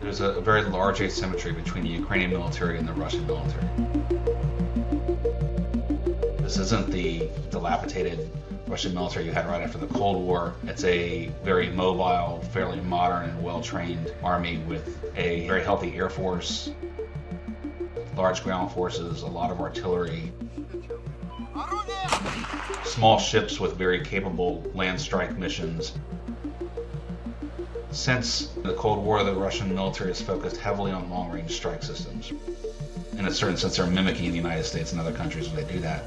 There's a very large asymmetry between the Ukrainian military and the Russian military. This isn't the dilapidated Russian military you had right after the Cold War. It's a very mobile, fairly modern and well-trained army with a very healthy air force, large ground forces, a lot of artillery, small ships with very capable land strike missions. Since the Cold War, the Russian military has focused heavily on long-range strike systems. In a certain sense, they're mimicking the United States and other countries when they do that.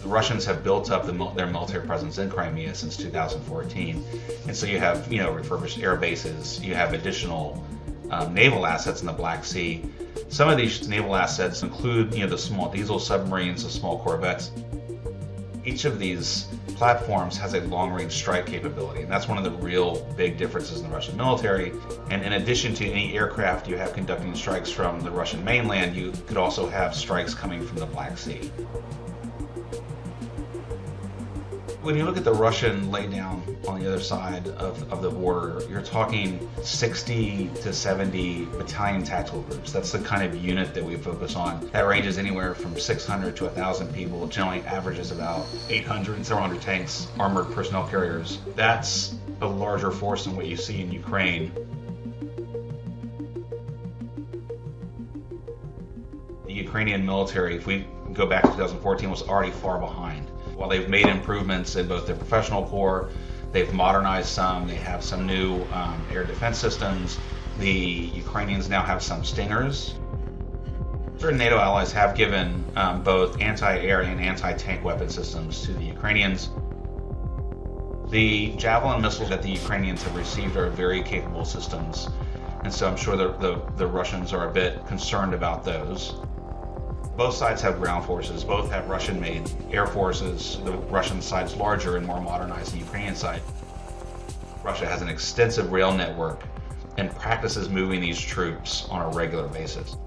The Russians have built up their military presence in Crimea since 2014, and so you have, refurbished air bases. You have additional naval assets in the Black Sea. Some of these naval assets include, the small diesel submarines, the small corvettes. Each of these platforms has a long-range strike capability, and that's one of the real big differences in the Russian military. And in addition to any aircraft you have conducting strikes from the Russian mainland, you could also have strikes coming from the Black Sea. When you look at the Russian laydown on the other side of the border, you're talking 60 to 70 battalion tactical groups. That's the kind of unit that we focus on. That ranges anywhere from 600 to 1,000 people, generally averages about 800 and several hundred tanks, armored personnel carriers. That's a larger force than what you see in Ukraine. The Ukrainian military, if we go back to 2014, was already far behind. While they've made improvements in both their professional corps, they've modernized some, they have some new air defense systems. The Ukrainians now have some Stingers. Certain NATO allies have given both anti-air and anti-tank weapon systems to the Ukrainians. The Javelin missiles that the Ukrainians have received are very capable systems, and so I'm sure the Russians are a bit concerned about those. Both sides have ground forces, both have Russian-made air forces. The Russian side's larger and more modernized than the Ukrainian side. Russia has an extensive rail network and practices moving these troops on a regular basis.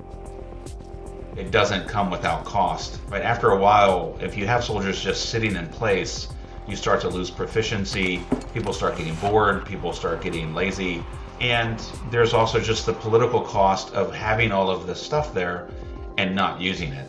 It doesn't come without cost. Right? After a while, if you have soldiers just sitting in place, you start to lose proficiency, people start getting bored, people start getting lazy, and there's also just the political cost of having all of this stuff there and not using it.